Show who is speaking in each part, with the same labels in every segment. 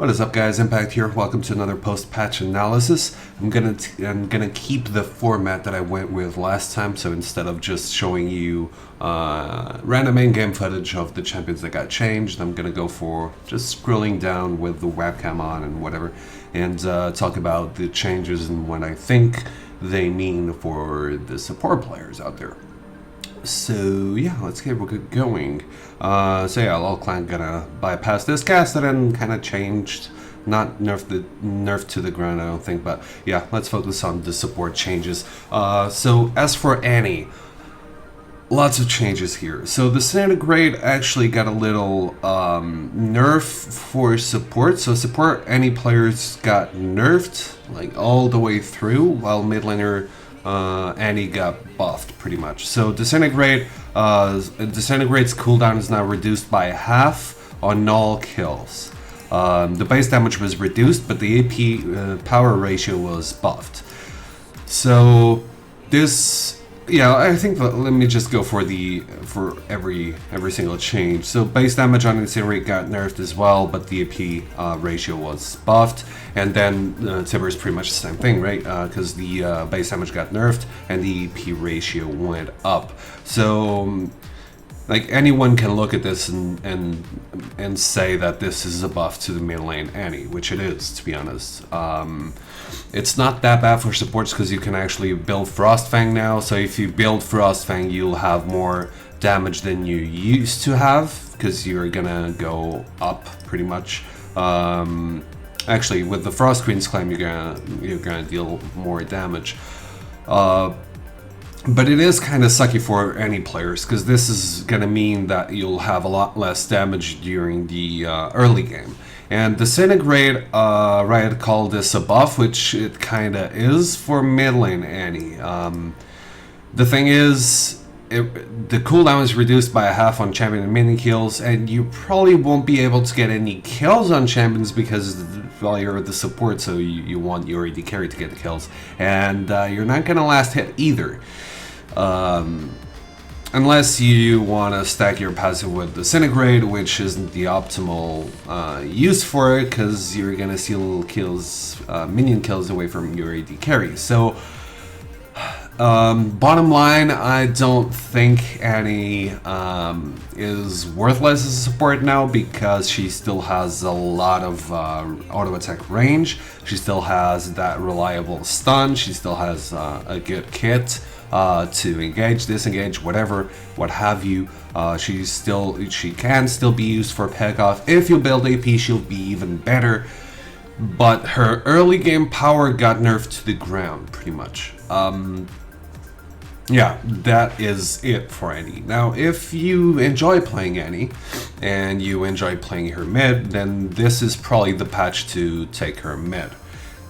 Speaker 1: What is up, guys? Impact here. Welcome to another post-patch analysis. I'm gonna keep the format that I went with last time. So instead of just showing you random in-game footage of the champions that got changed, I'm gonna go for just scrolling down with the webcam on and whatever, and talk about the changes and what I think they mean for the support players out there. So yeah, let's get going. So yeah, Lol Clan gonna bypass this cast and then kind of changed, not nerfed to the ground, I don't think, but yeah, let's focus on the support changes. So as for Annie, lots of changes here. So the Disintegrate actually got a little nerf for support. So support Annie players got nerfed like all the way through, while mid laner Annie got buffed pretty much. So Disintegrate's cooldown is now reduced by half on all kills. The base damage was reduced, but the AP power ratio was buffed. So this, yeah, I think let me just go for every single change. So base damage on Incinerate got nerfed as well, but the AP ratio was buffed. And then Tibber is pretty much the same thing, right? Because the base damage got nerfed and the AP ratio went up. So like anyone can look at this and say that this is a buff to the mid lane Annie, which it is, to be honest. It's not that bad for supports because you can actually build Frostfang now. So if you build Frostfang, you'll have more damage than you used to have because you're gonna go up pretty much. Actually, with the Frost Queen's claim, you're gonna deal more damage. But it is kind of sucky for any players because this is gonna mean that you'll have a lot less damage during the early game. And Disintegrate, Riot called this a buff, which it kinda is for mid lane Annie. The thing is, the cooldown is reduced by a half on champion and minion kills, and you probably won't be able to get any kills on champions because, well, you're the support, so you want your AD carry to get the kills. And you're not gonna last hit either. Unless you want to stack your passive with Disintegrate, which isn't the optimal use for it, because you're going to steal kills, minion kills away from your AD carry. So, bottom line, I don't think Annie is worthless as a support now, because she still has a lot of auto attack range. She still has that reliable stun. She still has a good kit to engage, disengage, whatever, what have you. She can still be used for pick off. If you build AP, she'll be even better. But her early game power got nerfed to the ground, pretty much. Yeah, that is it for Annie. Now, if you enjoy playing Annie and you enjoy playing her mid, then this is probably the patch to take her mid,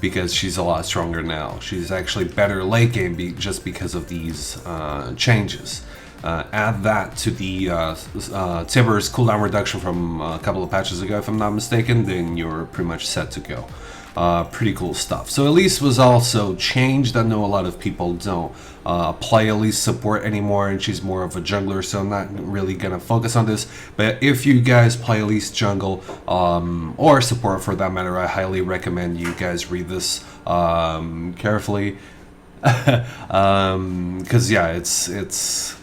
Speaker 1: because she's a lot stronger now. She's actually better late game just because of these changes. Add that to the Tibber's cooldown reduction from a couple of patches ago, if I'm not mistaken, then you're pretty much set to go. Pretty cool stuff. So Elise was also changed. I know a lot of people don't play Elise support anymore, and she's more of a jungler, so I'm not really gonna focus on this. But if you guys play Elise jungle, or support for that matter, I highly recommend you guys read this carefully. Because yeah, it's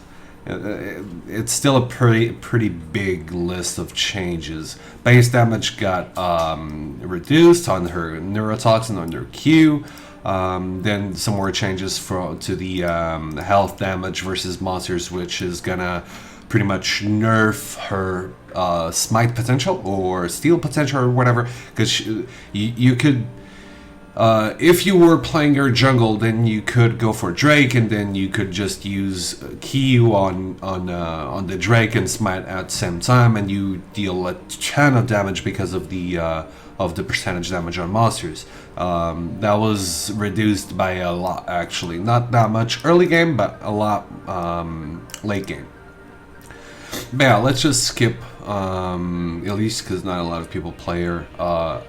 Speaker 1: still a pretty big list of changes. Base damage got reduced on her neurotoxin on her Q. Then some more changes to the health damage versus monsters, which is gonna pretty much nerf her smite potential or steal potential or whatever. Because you could. If you were playing your jungle, then you could go for Drake, and then you could just use Q on the Drake and smite at the same time, and you deal a ton of damage because of the percentage damage on monsters. That was reduced by a lot, actually. Not that much early game, but a lot late game. But yeah, let's just skip Elise, because not a lot of people play her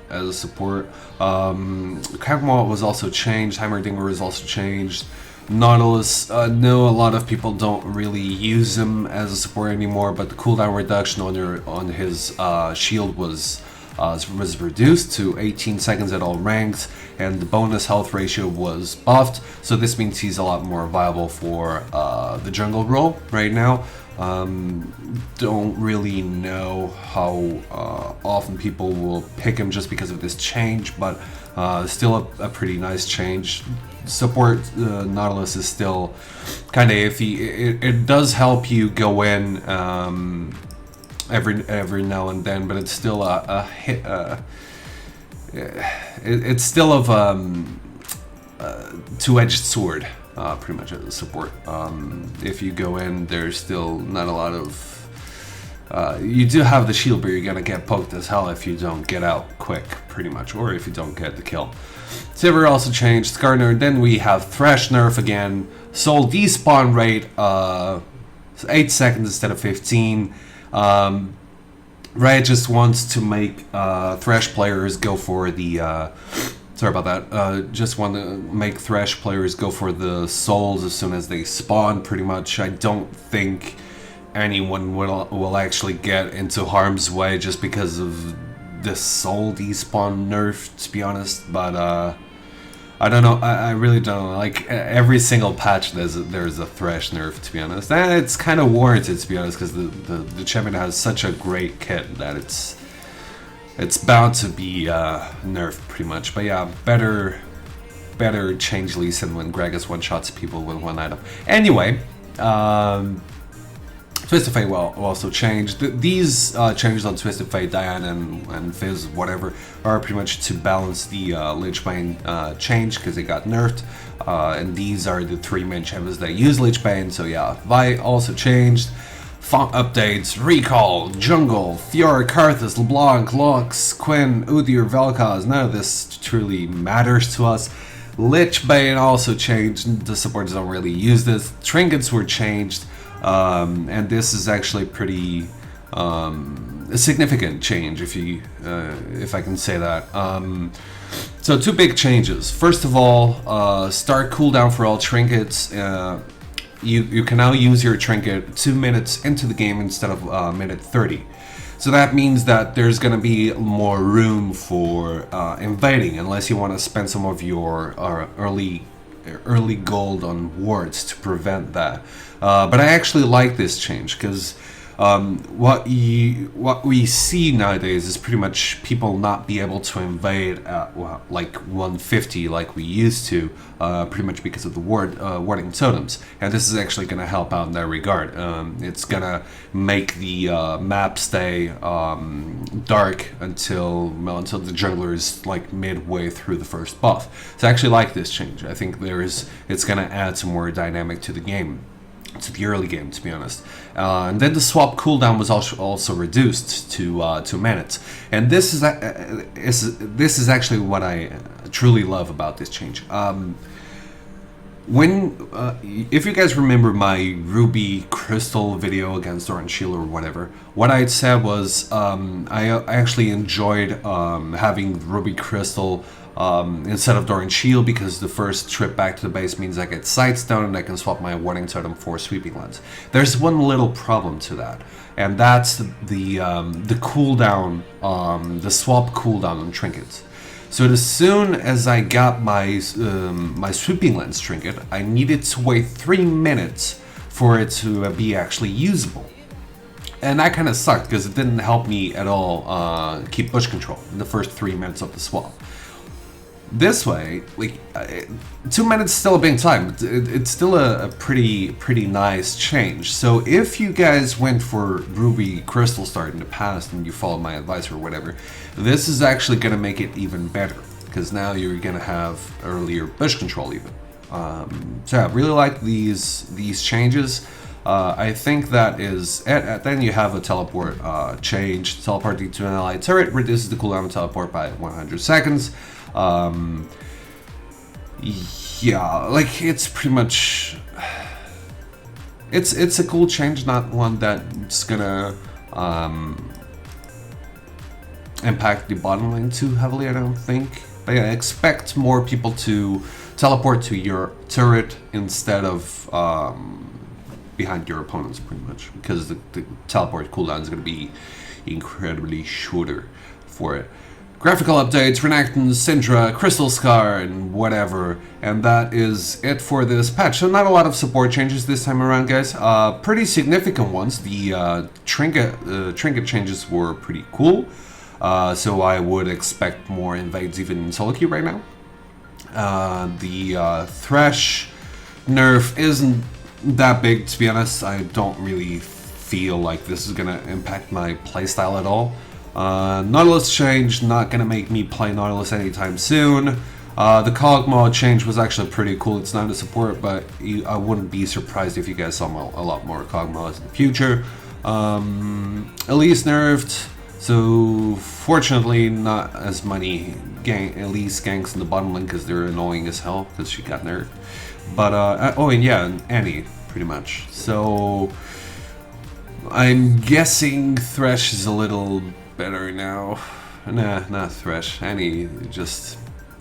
Speaker 1: as a support. Kagmo was also changed. Heimerdinger was also changed. Nautilus, no, a lot of people don't really use him as a support anymore, but the cooldown reduction on his shield was was reduced to 18 seconds at all ranks, and the bonus health ratio was buffed. So this means he's a lot more viable for the jungle role right now. Don't really know how often people will pick him just because of this change, but still a pretty nice change. Support Nautilus is still kind of iffy. It does help you go in every now and then, but it's still a hit. It's still of two-edged sword, pretty much as a support. If you go in, there's still not a lot of. You do have the shield, but you're gonna get poked as hell if you don't get out quick, pretty much, or if you don't get the kill. Silver also changed, Scar nerf. Then we have Thresh nerf again. Soul despawn rate 8 seconds instead of 15. Riot just wants to make Thresh players go for the. Sorry about that. Just want to make Thresh players go for the souls as soon as they spawn, pretty much. I don't think anyone will actually get into harm's way just because of the soul despawn nerf, to be honest. But I don't know. I really don't know. Like every single patch, there's a Thresh nerf, to be honest. And it's kind of warranted, to be honest, because the champion has such a great kit that it's bound to be nerfed, pretty much. But yeah, better change Lee Sin when Gragas one-shots people with one item. Anyway, Twisted Fate will also change. These changes on Twisted Fate, Diana, and Fizz, whatever, are pretty much to balance the Lich Bane change, because it got nerfed. And these are the three main champions that use Lich Bane, so yeah. Vi also changed. Font updates, Recall, Jungle, Fiora, Karthus, LeBlanc, Lux, Quinn, Udyr, Vel'Koz. None of this truly matters to us. Lich Bane also changed. The supporters don't really use this. Trinkets were changed. And this is actually pretty a significant change, if I can say that. So two big changes. First of all, start cooldown for all trinkets. You can now use your trinket 2 minutes into the game instead of minute 30. So that means that there's going to be more room for invading, unless you want to spend some of your early gold on wards to prevent that. But I actually like this change, because what we see nowadays is pretty much people not be able to invade at like 150 like we used to, pretty much because of the warding totems. And this is actually going to help out in that regard. It's going to make the map stay dark until the jungler is like midway through the first buff. So I actually like this change. I think it's going to add some more dynamic to the game. To the early game, to be honest. And then the swap cooldown was also reduced to 2 minutes. And this is actually what I truly love about this change. If you guys remember my Ruby Crystal video against Orange Shield or whatever, what I said was I actually enjoyed having Ruby Crystal instead of Doran Shield, because the first trip back to the base means I get Sightstone and I can swap my Warding Totem for Sweeping Lens. There's one little problem to that, and that's the cooldown, the swap cooldown on trinkets. So as soon as I got my Sweeping Lens trinket, I needed to wait 3 minutes for it to be actually usable. And that kind of sucked, because it didn't help me at all keep bush control in the first 3 minutes of the swap. This way, like 2 minutes is still a big time. It's still a pretty nice change. So if you guys went for Ruby Crystal Start in the past and you followed my advice or whatever, this is actually going to make it even better, because now you're going to have earlier bush control even. So yeah, I really like these changes. I think that is it. Then you have a teleport change. Teleporting to an ally turret reduces the cooldown of teleport by 100 seconds. Yeah, like it's pretty much it's a cool change, not one that's gonna impact the bottom lane too heavily, I don't think. But yeah, expect more people to teleport to your turret instead of behind your opponents, pretty much, because the teleport cooldown is going to be incredibly shorter for it. Graphical updates, Renekton, Syndra, Crystal Scar, and whatever. And that is it for this patch. So not a lot of support changes this time around, guys. Pretty significant ones. The trinket changes were pretty cool. So I would expect more invades even in solo queue right now. The Thresh nerf isn't that big, to be honest. I don't really feel like this is gonna impact my playstyle at all. Nautilus change, not gonna make me play Nautilus anytime soon. The cog mod change was actually pretty cool. It's not a support, but I wouldn't be surprised if you guys saw a lot more cog mods in the future. Elise nerfed, so fortunately not as many Elise ganks in the bottom lane because they're annoying as hell because she got nerfed. But oh, and yeah, Annie pretty much. So I'm guessing Thresh is a little better now. Nah, not Thresh. Annie just,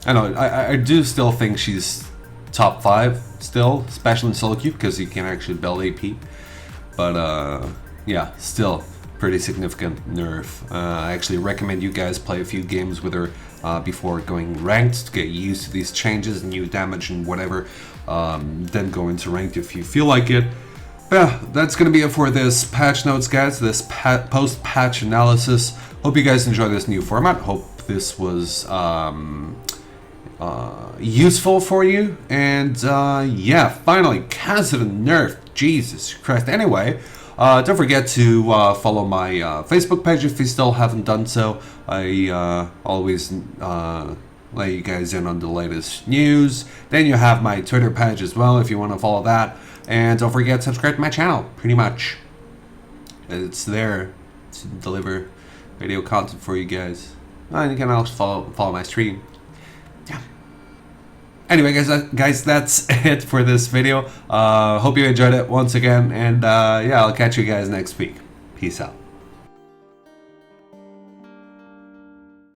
Speaker 1: I don't know. I do still think she's top 5 still, especially in solo queue because you can actually build AP. But yeah, still pretty significant nerf. I actually recommend you guys play a few games with her before going ranked to get used to these changes, new damage and whatever. Then go into ranked if you feel like it. Yeah, that's gonna be it for this patch notes, guys, this post-patch analysis. Hope you guys enjoy this new format. Hope this was useful for you. And yeah, finally, Kassadin nerfed. Jesus Christ. Anyway, don't forget to follow my Facebook page if you still haven't done so. I always let you guys in on the latest news. Then you have my Twitter page as well if you want to follow that. And don't forget to subscribe to my channel, pretty much. It's there to deliver video content for you guys. And you can also follow my stream. Yeah. Anyway, guys, that's it for this video. Hope you enjoyed it once again. And yeah, I'll catch you guys next week. Peace out.